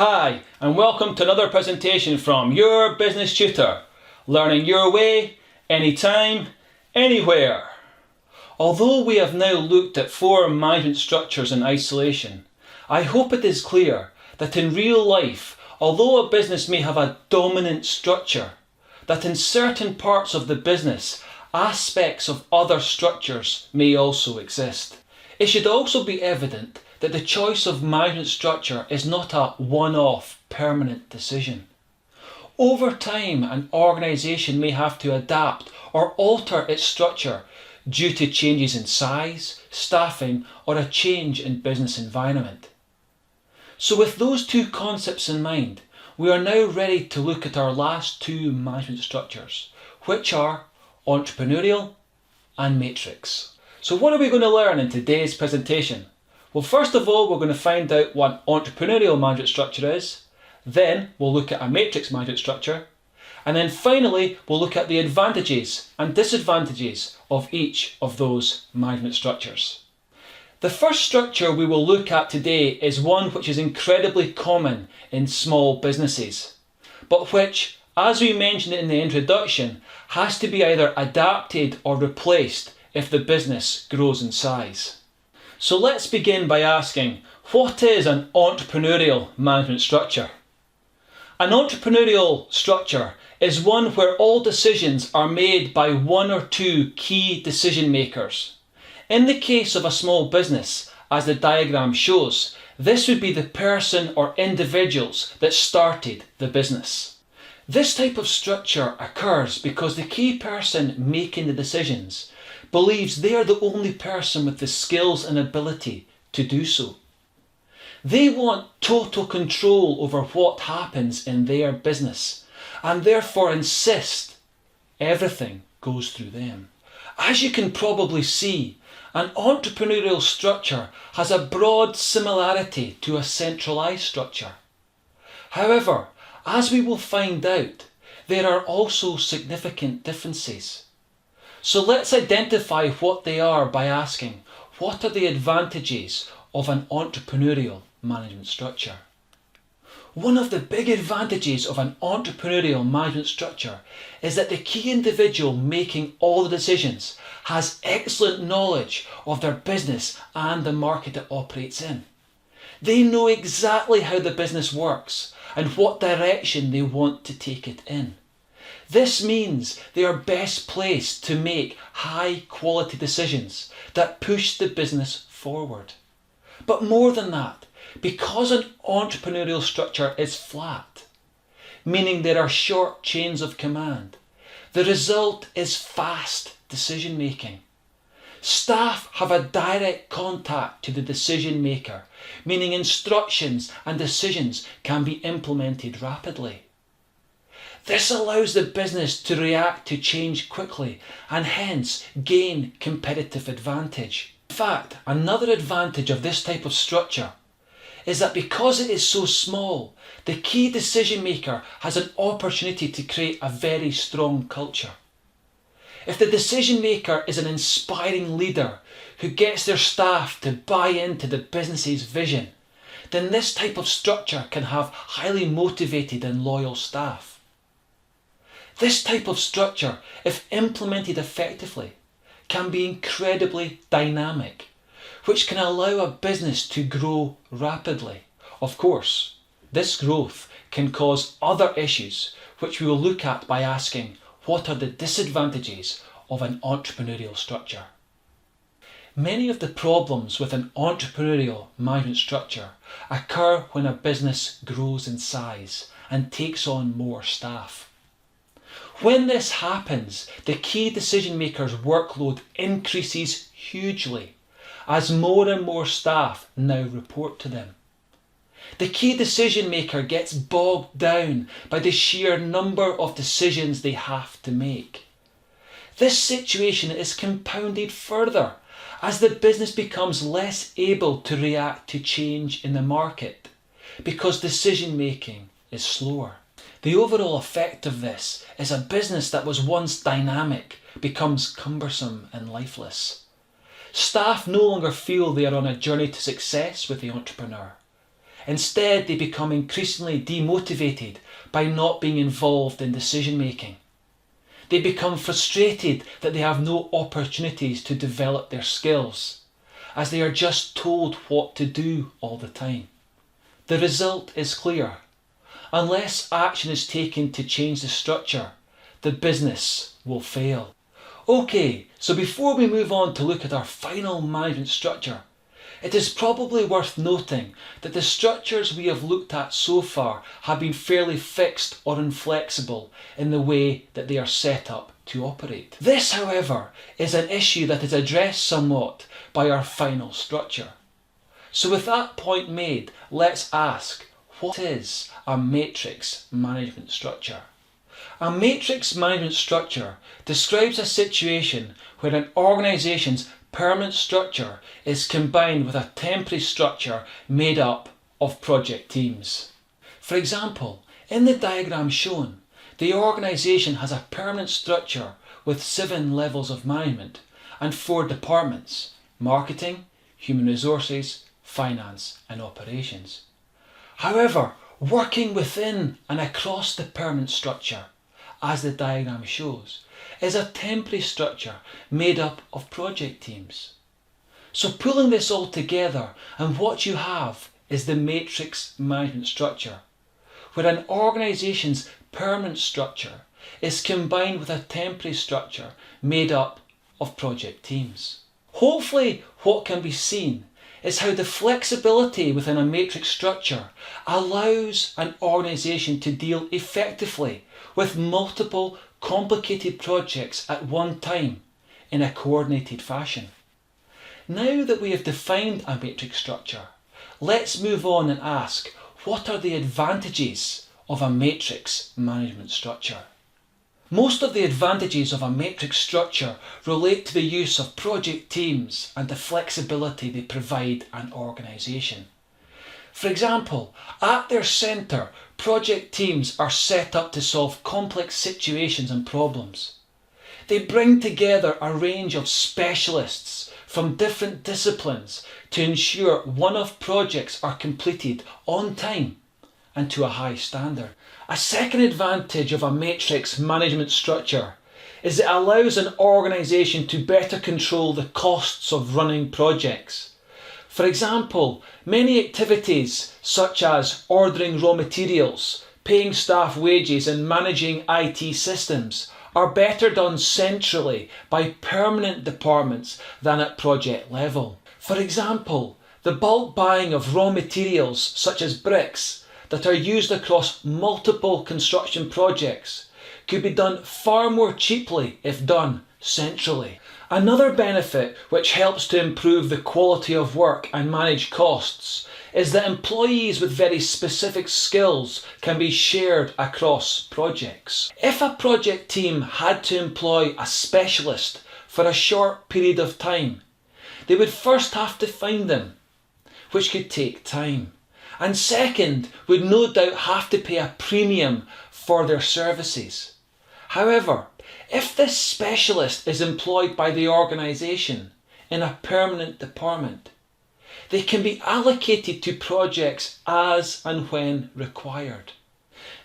Hi, and welcome to another presentation from your business tutor, learning your way, anytime, anywhere. Although we have now looked at 4 management structures in isolation, I hope it is clear that in real life, although a business may have a dominant structure, that in certain parts of the business, aspects of other structures may also exist. It should also be evident that the choice of management structure is not a one-off permanent decision. Over time, an organisation may have to adapt or alter its structure due to changes in size, staffing, or a change in business environment. So with those 2 concepts in mind, we are now ready to look at our last 2 management structures, which are Entrepreneurial and Matrix. So what are we going to learn in today's presentation? Well, first of all, we're going to find out what entrepreneurial management structure is. Then we'll look at a matrix management structure. And then finally, we'll look at the advantages and disadvantages of each of those management structures. The first structure we will look at today is one which is incredibly common in small businesses, but which, as we mentioned in the introduction, has to be either adapted or replaced if the business grows in size. So let's begin by asking, what is an entrepreneurial management structure? An entrepreneurial structure is one where all decisions are made by 1 or 2 key decision makers. In the case of a small business, as the diagram shows, this would be the person or individuals that started the business. This type of structure occurs because the key person making the decisions believes they are the only person with the skills and ability to do so. They want total control over what happens in their business and therefore insist everything goes through them. As you can probably see, an entrepreneurial structure has a broad similarity to a centralised structure. However, as we will find out, there are also significant differences. So let's identify what they are by asking, what are the advantages of an entrepreneurial management structure? One of the big advantages of an entrepreneurial management structure is that the key individual making all the decisions has excellent knowledge of their business and the market it operates in. They know exactly how the business works and what direction they want to take it in. This means they are best placed to make high quality decisions that push the business forward. But more than that, because an entrepreneurial structure is flat, meaning there are short chains of command, the result is fast decision making. Staff have a direct contact to the decision maker, meaning instructions and decisions can be implemented rapidly. This allows the business to react to change quickly and hence gain competitive advantage. In fact, another advantage of this type of structure is that because it is so small, the key decision maker has an opportunity to create a very strong culture. If the decision maker is an inspiring leader who gets their staff to buy into the business's vision, then this type of structure can have highly motivated and loyal staff. This type of structure, if implemented effectively, can be incredibly dynamic, which can allow a business to grow rapidly. Of course, this growth can cause other issues, which we will look at by asking, what are the disadvantages of an entrepreneurial structure? Many of the problems with an entrepreneurial management structure occur when a business grows in size and takes on more staff. When this happens, the key decision maker's workload increases hugely as more and more staff now report to them. The key decision maker gets bogged down by the sheer number of decisions they have to make. This situation is compounded further as the business becomes less able to react to change in the market because decision making is slower. The overall effect of this is a business that was once dynamic becomes cumbersome and lifeless. Staff no longer feel they are on a journey to success with the entrepreneur. Instead, they become increasingly demotivated by not being involved in decision making. They become frustrated that they have no opportunities to develop their skills, as they are just told what to do all the time. The result is clear. Unless action is taken to change the structure, the business will fail. Okay, so before we move on to look at our final management structure, it is probably worth noting that the structures we have looked at so far have been fairly fixed or inflexible in the way that they are set up to operate. This, however, is an issue that is addressed somewhat by our final structure. So with that point made, let's ask, what is a matrix management structure? A matrix management structure describes a situation where an organisation's permanent structure is combined with a temporary structure made up of project teams. For example, in the diagram shown, the organisation has a permanent structure with 7 levels of management and 4 departments: marketing, human resources, finance and operations. However, working within and across the permanent structure, as the diagram shows, is a temporary structure made up of project teams. So pulling this all together, and what you have is the matrix management structure, where an organisation's permanent structure is combined with a temporary structure made up of project teams. Hopefully what can be seen is how the flexibility within a matrix structure allows an organisation to deal effectively with multiple complicated projects at one time in a coordinated fashion. Now that we have defined a matrix structure, let's move on and ask, what are the advantages of a matrix management structure? Most of the advantages of a matrix structure relate to the use of project teams and the flexibility they provide an organisation. For example, at their centre, project teams are set up to solve complex situations and problems. They bring together a range of specialists from different disciplines to ensure one-off projects are completed on time and to a high standard. A second advantage of a matrix management structure is it allows an organisation to better control the costs of running projects. For example, many activities such as ordering raw materials, paying staff wages and managing IT systems are better done centrally by permanent departments than at project level. For example, the bulk buying of raw materials such as bricks that are used across multiple construction projects could be done far more cheaply if done centrally. Another benefit which helps to improve the quality of work and manage costs is that employees with very specific skills can be shared across projects. If a project team had to employ a specialist for a short period of time, they would first have to find them, which could take time, and second, would no doubt have to pay a premium for their services. However, if this specialist is employed by the organisation in a permanent department, they can be allocated to projects as and when required.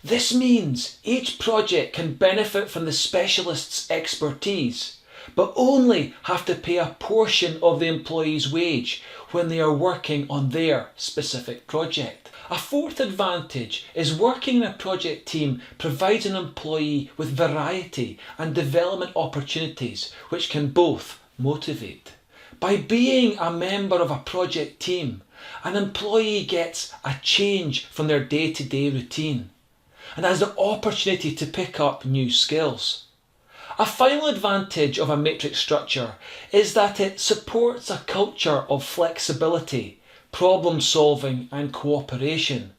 This means each project can benefit from the specialist's expertise, but only have to pay a portion of the employee's wage when they are working on their specific project. A fourth advantage is working in a project team provides an employee with variety and development opportunities which can both motivate. By being a member of a project team, an employee gets a change from their day-to-day routine and has the opportunity to pick up new skills. A final advantage of a matrix structure is that it supports a culture of flexibility, problem solving and cooperation,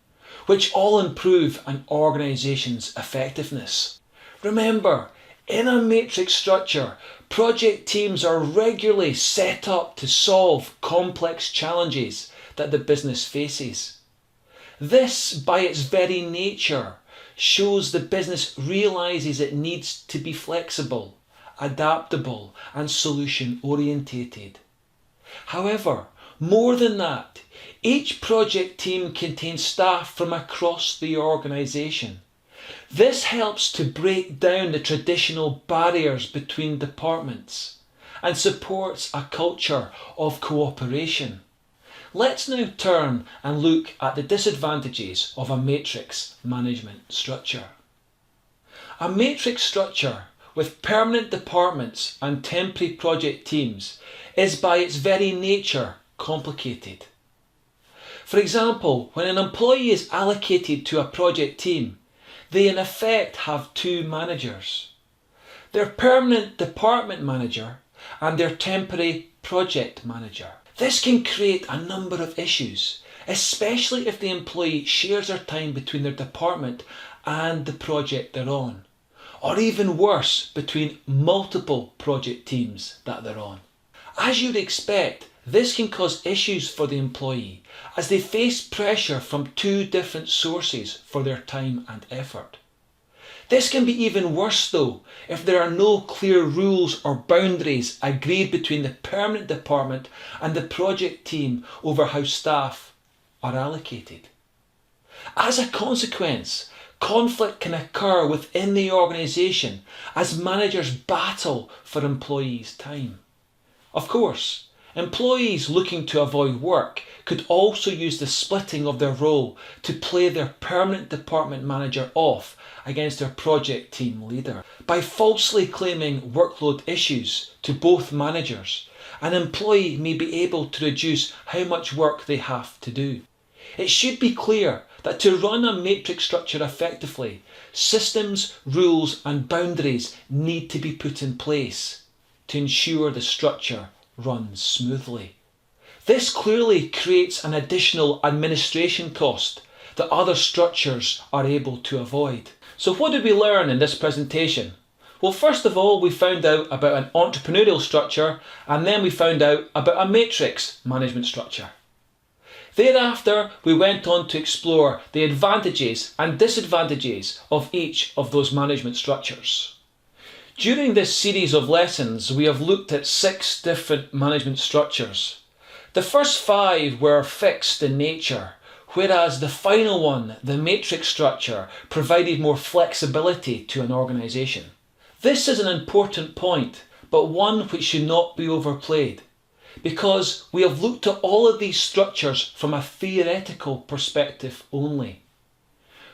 which all improve an organisation's effectiveness. Remember, in a matrix structure, project teams are regularly set up to solve complex challenges that the business faces. This, by its very nature, shows the business realises it needs to be flexible, adaptable and solution orientated. However, More than that, each project team contains staff from across the organisation. This helps to break down the traditional barriers between departments and supports a culture of cooperation. Let's now turn and look at the disadvantages of a matrix management structure. A matrix structure with permanent departments and temporary project teams is by its very nature complicated. For example, when an employee is allocated to a project team, they in effect have two managers: their permanent department manager and their temporary project manager. This can create a number of issues, especially if the employee shares their time between their department and the project they're on, or even worse, between multiple project teams that they're on. As you'd expect, this can cause issues for the employee as they face pressure from two different sources for their time and effort. This can be even worse though if there are no clear rules or boundaries agreed between the permanent department and the project team over how staff are allocated. As a consequence, conflict can occur within the organisation as managers battle for employees' time. Of course, employees looking to avoid work could also use the splitting of their role to play their permanent department manager off against their project team leader. By falsely claiming workload issues to both managers, an employee may be able to reduce how much work they have to do. It should be clear that to run a matrix structure effectively, systems, rules and boundaries need to be put in place to ensure the structure runs smoothly. This clearly creates an additional administration cost that other structures are able to avoid. So what did we learn in this presentation? Well, first of all, we found out about an entrepreneurial structure, and then we found out about a matrix management structure. Thereafter, we went on to explore the advantages and disadvantages of each of those management structures. During this series of lessons, we have looked at 6 different management structures. The first 5 were fixed in nature, whereas the final one, the matrix structure, provided more flexibility to an organisation. This is an important point, but one which should not be overplayed, because we have looked at all of these structures from a theoretical perspective only,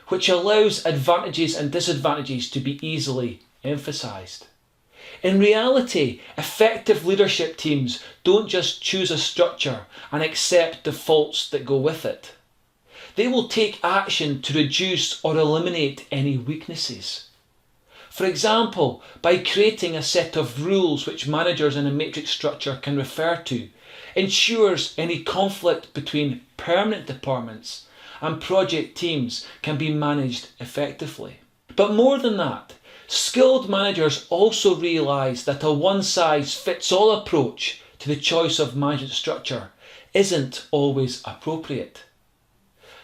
which allows advantages and disadvantages to be easily emphasised. In reality, effective leadership teams don't just choose a structure and accept the faults that go with it. They will take action to reduce or eliminate any weaknesses. For example, by creating a set of rules which managers in a matrix structure can refer to, ensures any conflict between permanent departments and project teams can be managed effectively. But more than that, skilled managers also realise that a one-size-fits-all approach to the choice of management structure isn't always appropriate.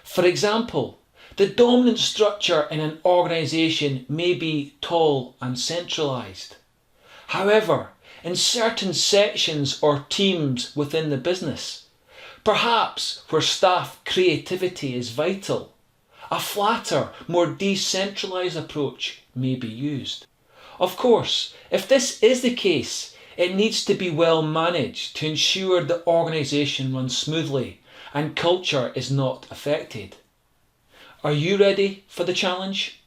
For example, the dominant structure in an organisation may be tall and centralised. However, in certain sections or teams within the business, perhaps where staff creativity is vital, a flatter, more decentralised approach may be used. Of course, if this is the case, it needs to be well managed to ensure the organisation runs smoothly and culture is not affected. Are you ready for the challenge?